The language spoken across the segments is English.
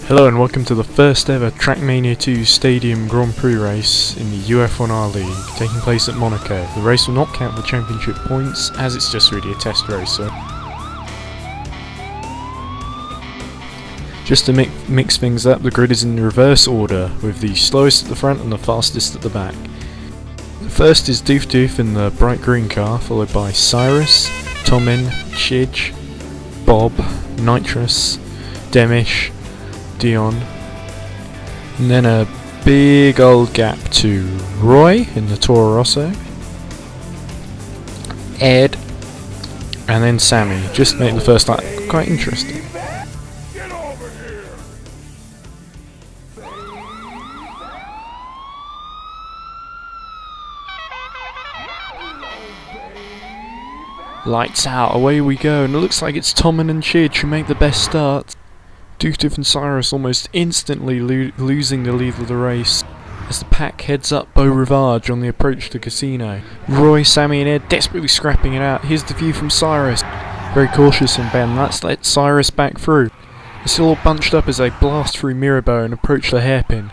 Hello and welcome to the first ever Trackmania 2 Stadium Grand Prix race in the UF1R League, taking place at Monaco. The race will not count the championship points, as it's just really a test race. So just to mix things up, the grid is in reverse order, with the slowest at the front and the fastest at the back. The first is Doof in the bright green car, followed by Cyrus, Tomin, Chidge, Bob, Nitrous, Demish, Dion, and then a big old gap to Roy in the Toro Rosso, Ed, and then Sammy. Just to make the first lap quite interesting. Get over here. Lights out, away we go, and it looks like it's Tomin and Chidge who make the best start. Doof and Cyrus almost instantly losing the lead of the race as the pack heads up Beau Rivage on the approach to Casino. Roy, Sammy and Ed desperately scrapping it out. Here's the view from Cyrus. Very cautious from Ben. That's let Cyrus back through. They're still all bunched up as they blast through Mirabeau and approach the hairpin.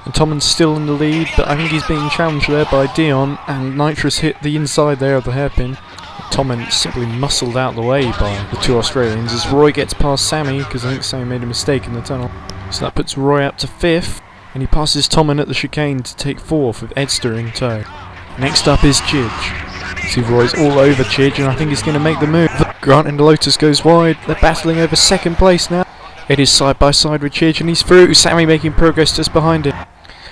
And Tomin's still in the lead, but I think he's being challenged there by Dion, and Nitrous hit the inside there of the hairpin. Tomin simply muscled out the way by the two Australians as Roy gets past Sammy, because I think Sammy made a mistake in the tunnel. So that puts Roy up to 5th, and he passes Tomin at the chicane to take 4th with Edster in tow. Next up is Chidge. See, Roy's all over Chidge, and I think he's going to make the move. Grant in the Lotus goes wide. They're battling over 2nd place now. Ed is side by side with Chidge, and he's through. Sammy making progress just behind him.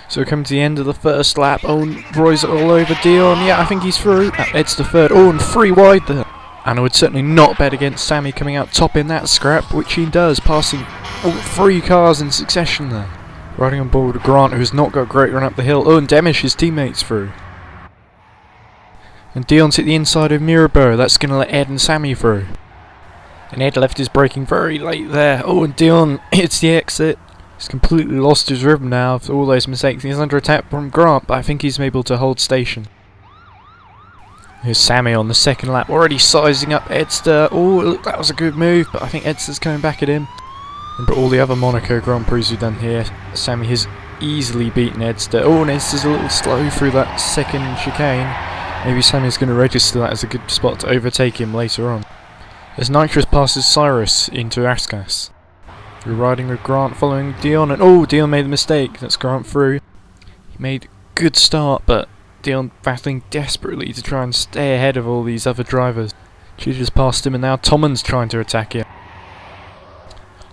So we come to the end of the first lap. Oh, Roy's all over Dion. Yeah, I think he's through. Ed's the 3rd. Oh, and 3 wide there. And I would certainly not bet against Sammy coming out top in that scrap, which he does, passing all 3 cars in succession there. Riding on board with Grant, who has not got a great run up the hill. Oh, and Demish, his teammates, through. And Dion's hit the inside of Mirabeau. That's going to let Ed and Sammy through. And Ed left his braking very late there. Oh, and Dion hits the exit. He's completely lost his rhythm now after all those mistakes. He's under attack from Grant, but I think he's able to hold station. Here's Sammy on the 2nd lap, already sizing up Edster. Oh, that was a good move, but I think Edster's coming back at him. And for all the other Monaco Grand Prix we've done here, Sammy has easily beaten Edster. Oh, and Edster's a little slow through that 2nd chicane. Maybe Sammy's going to register that as a good spot to overtake him later on. As Nitrous passes Cyrus into Ascas. We're riding with Grant following Dion, and oh, Dion made a mistake. That's Grant through. He made a good start, but Dion battling desperately to try and stay ahead of all these other drivers. Chidge has passed him, and now Tomin's trying to attack him.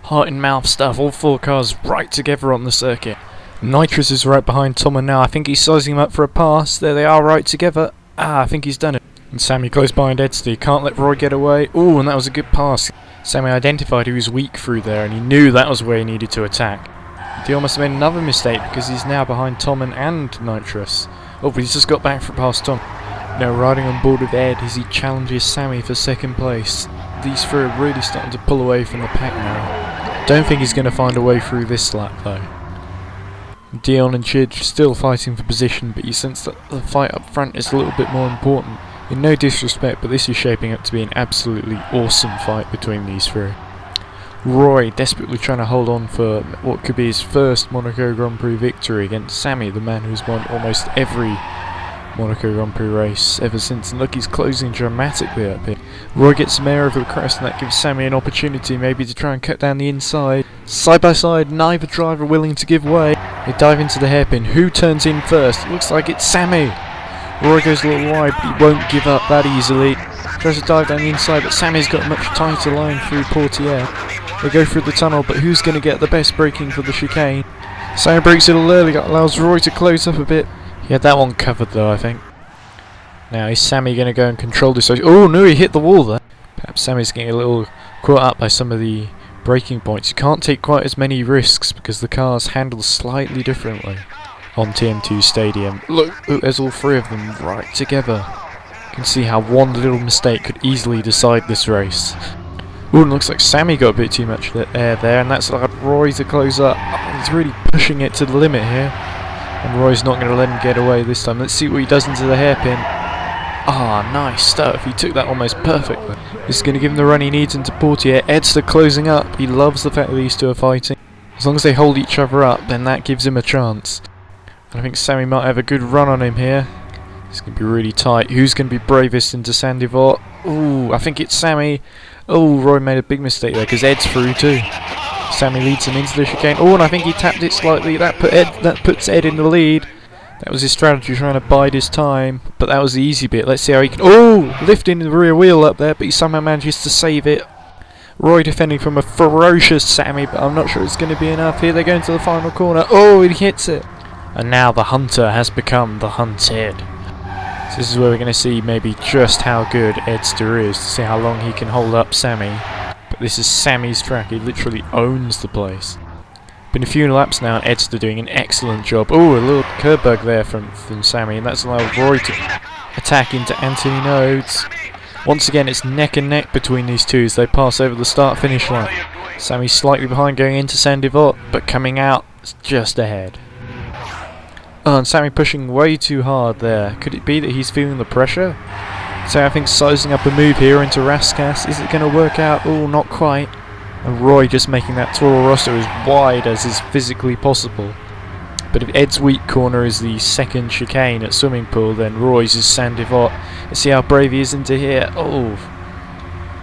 Heart in mouth stuff, all 4 cars right together on the circuit. Nitrous is right behind Tomin now. I think he's sizing him up for a pass. There they are right together. I think he's done it. And Sammy close behind Edster. He can't let Roy get away. Oh, and that was a good pass. Sammy identified he was weak through there, and he knew that was where he needed to attack. Dion must have made another mistake because he's now behind Tomin and Nitrous. Oh, but he's just got back for past Tom. Now riding on board with Ed as he challenges Sammy for 2nd place. These 3 are really starting to pull away from the pack now. Don't think he's going to find a way through this lap though. Dion and Chidge still fighting for position, but you sense that the fight up front is a little bit more important. In no disrespect, but this is shaping up to be an absolutely awesome fight between these 3. Roy desperately trying to hold on for what could be his first Monaco Grand Prix victory against Sammy, the man who's won almost every Monaco Grand Prix race ever since. And look, he's closing dramatically up here. Roy gets some air over the crest, and that gives Sammy an opportunity maybe to try and cut down the inside. Side by side, neither driver willing to give way. They dive into the hairpin. Who turns in first? It looks like it's Sammy. Roy goes a little wide, but he won't give up that easily. Tries to dive down the inside, but Sammy's got a much tighter line through Portier. They go through the tunnel, but who's going to get the best braking for the chicane? Sammy brakes a little early, that allows Roy to close up a bit. He had that one covered though, I think. Now is Sammy going to go and control this? Oh no, he hit the wall there. Perhaps Sammy's getting a little caught up by some of the braking points. You can't take quite as many risks because the cars handle slightly differently on TM2 Stadium. Look, there's all 3 of them right together. You can see how one little mistake could easily decide this race. Ooh, and looks like Sammy got a bit too much air there, and that's allowed Roy to close up. Oh, he's really pushing it to the limit here. And Roy's not going to let him get away this time. Let's see what he does into the hairpin. Ah, nice stuff. He took that almost perfectly. This is going to give him the run he needs into Portier. Edster closing up. He loves the fact that these 2 are fighting. As long as they hold each other up, then that gives him a chance. And I think Sammy might have a good run on him here. It's going to be really tight. Who's going to be bravest into Sandivort? Ooh, I think it's Sammy. Oh, Roy made a big mistake there because Ed's through too. Sammy leads him into the chicane. Oh, and I think he tapped it slightly. That puts Ed in the lead. That was his strategy, trying to bide his time. But that was the easy bit. Let's see how he can... Oh! Lifting the rear wheel up there, but he somehow manages to save it. Roy defending from a ferocious Sammy, but I'm not sure it's going to be enough. Here they go into the final corner. Oh, he hits it. And now the hunter has become the hunted. So this is where we're going to see maybe just how good Edster is, to see how long he can hold up Sammy. But this is Sammy's track. He literally owns the place. Been a few laps now, and Edster doing an excellent job. Oh, a little curb bug there from Sammy, and that's allowed Roy to attack into Anthony Nodes. Once again, it's neck and neck between these two as they pass over the start-finish line. Sammy's slightly behind going into Sandivort, but coming out just ahead. Oh, and Sammy pushing way too hard there. Could it be that he's feeling the pressure? So I think sizing up a move here into Raskas. Is it going to work out? Oh, not quite. And Roy just making that Toro Rosso as wide as is physically possible. But if Ed's weak corner is the second chicane at Swimming Pool, then Roy's is Sandivort. Let's see how brave he is into here. Oh,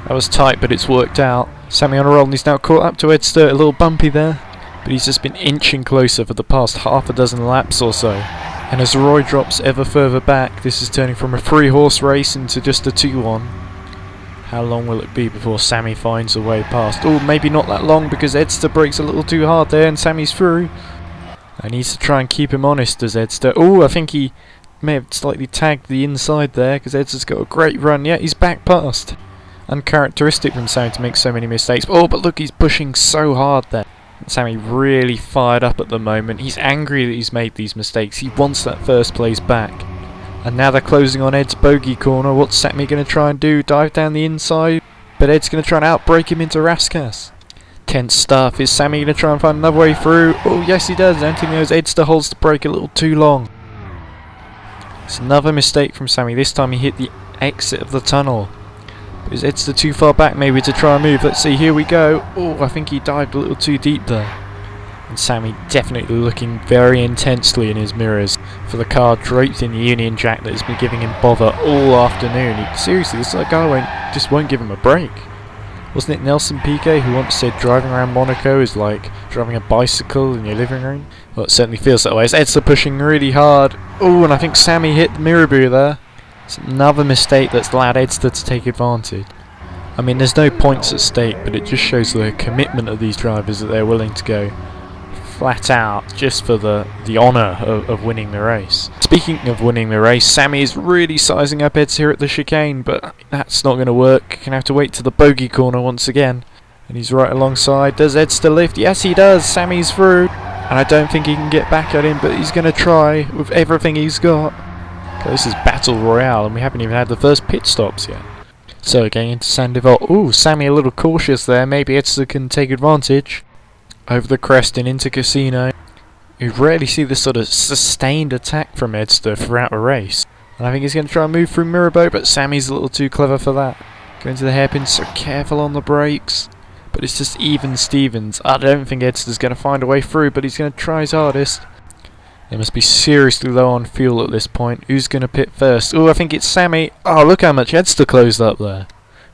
that was tight, but it's worked out. Sammy on a roll, and he's now caught up to Edster. A little bumpy there, but he's just been inching closer for the past half a dozen laps or so. And as Roy drops ever further back, this is turning from a 3-horse race into just a 2-1. How long will it be before Sammy finds a way past? Oh, maybe not that long because Edster brakes a little too hard there and Sammy's through. I need to try and keep him honest as Edster. Oh, I think he may have slightly tagged the inside there because Edster's got a great run. Yeah, he's back past. Uncharacteristic from Sammy to make so many mistakes. Oh, but look, he's pushing so hard there. Sammy really fired up at the moment. He's angry that he's made these mistakes. He wants that first place back. And now they're closing on Ed's bogey corner. What's Sammy going to try and do? Dive down the inside? But Ed's going to try and outbrake him into Raskas. Tense stuff. Is Sammy going to try and find another way through? Oh, yes he does. Anthony knows Edster holds the brake a little too long. It's another mistake from Sammy. This time he hit the exit of the tunnel. Is Edster too far back maybe to try and move? Let's see, here we go. Oh, I think he dived a little too deep there. And Sammy definitely looking very intensely in his mirrors for the car draped in the Union Jack that has been giving him bother all afternoon. Seriously, this guy just won't give him a break. Wasn't it Nelson Piquet who once said driving around Monaco is like driving a bicycle in your living room? Well, it certainly feels that way. It's Edster pushing really hard. Oh, and I think Sammy hit the Mirabu there. It's another mistake that's allowed Edster to take advantage. I mean, there's no points at stake, but it just shows the commitment of these drivers that they're willing to go flat out just for the honour of winning the race. Speaking of winning the race, Sammy is really sizing up Edster here at the chicane, but that's not going to work. Gonna have to wait to the bogey corner once again. And he's right alongside. Does Edster lift? Yes, he does. Sammy's through. And I don't think he can get back at him, but he's going to try with everything he's got. Okay, this is Battle Royale, and we haven't even had the first pit stops yet. So, getting into Sandivort. Ooh, Sammy a little cautious there. Maybe Edster can take advantage. Over the crest and into Casino. You rarely see this sort of sustained attack from Edster throughout a race. And I think he's going to try and move through Mirabeau, but Sammy's a little too clever for that. Going to the hairpin, so careful on the brakes. But it's just even Stevens. I don't think Edster's going to find a way through, but he's going to try his hardest. They must be seriously low on fuel at this point. Who's going to pit first? Oh, I think it's Sammy. Oh, look how much Edster closed up there.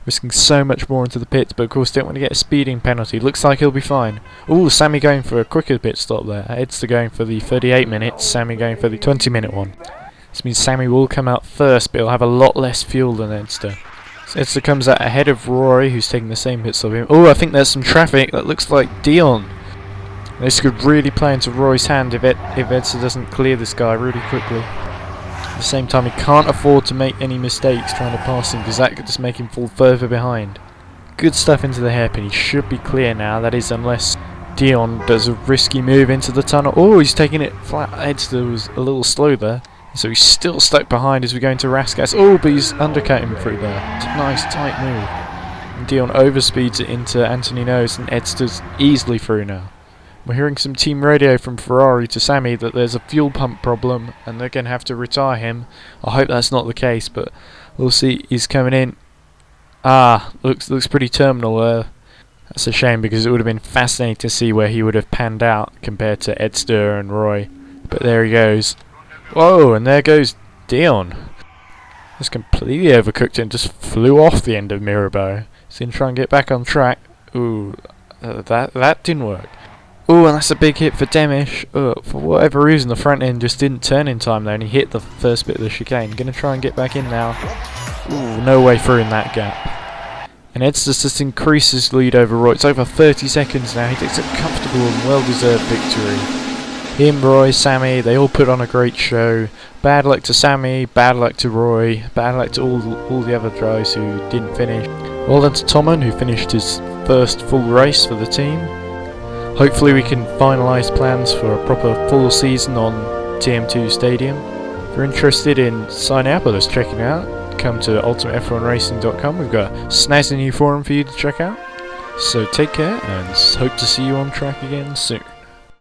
Risking so much more into the pits, but of course don't want to get a speeding penalty. Looks like he'll be fine. Oh, Sammy going for a quicker pit stop there. Edster going for the 38 minutes, Sammy going for the 20-minute one. This means Sammy will come out first, but he'll have a lot less fuel than Edster. So Edster comes out ahead of Roy, who's taking the same pit stop of him. Oh, I think there's some traffic. That looks like Dion. This could really play into Roy's hand if Edster doesn't clear this guy really quickly. At the same time, he can't afford to make any mistakes trying to pass him, because that could just make him fall further behind. Good stuff into the hairpin. He should be clear now, that is, unless Dion does a risky move into the tunnel. Oh, he's taking it flat. Edster was a little slow there, so he's still stuck behind as we go into Raskas. Oh, but he's undercut him through there. It's a nice tight move. And Dion overspeeds it into Anthony Nose, and Edster's easily through now. We're hearing some team radio from Ferrari to Sammy that there's a fuel pump problem and they're going to have to retire him. I hope that's not the case, but we'll see. He's coming in. Ah, looks pretty terminal there. That's a shame because it would have been fascinating to see where he would have panned out compared to Edster and Roy. But there he goes. Whoa, and there goes Dion. Just completely overcooked it and just flew off the end of Mirabeau. He's going to try and get back on track. Ooh, that didn't work. Ooh, and that's a big hit for Demish. For whatever reason, the front end just didn't turn in time there, and he hit the first bit of the chicane. Going to try and get back in now. Ooh, no way through in that gap. And Edster just increases his lead over Roy. It's over 30 seconds now. He takes a comfortable and well-deserved victory. Him, Roy, Sammy, they all put on a great show. Bad luck to Sammy, bad luck to Roy, bad luck to all the other guys who didn't finish. Well done to Tommen, who finished his first full race for the team. Hopefully we can finalise plans for a proper full season on TM2 Stadium. If you're interested in signing up or just checking it out, come to ultimatef1racing.com. We've got a snazzy new forum for you to check out. So take care and hope to see you on track again soon.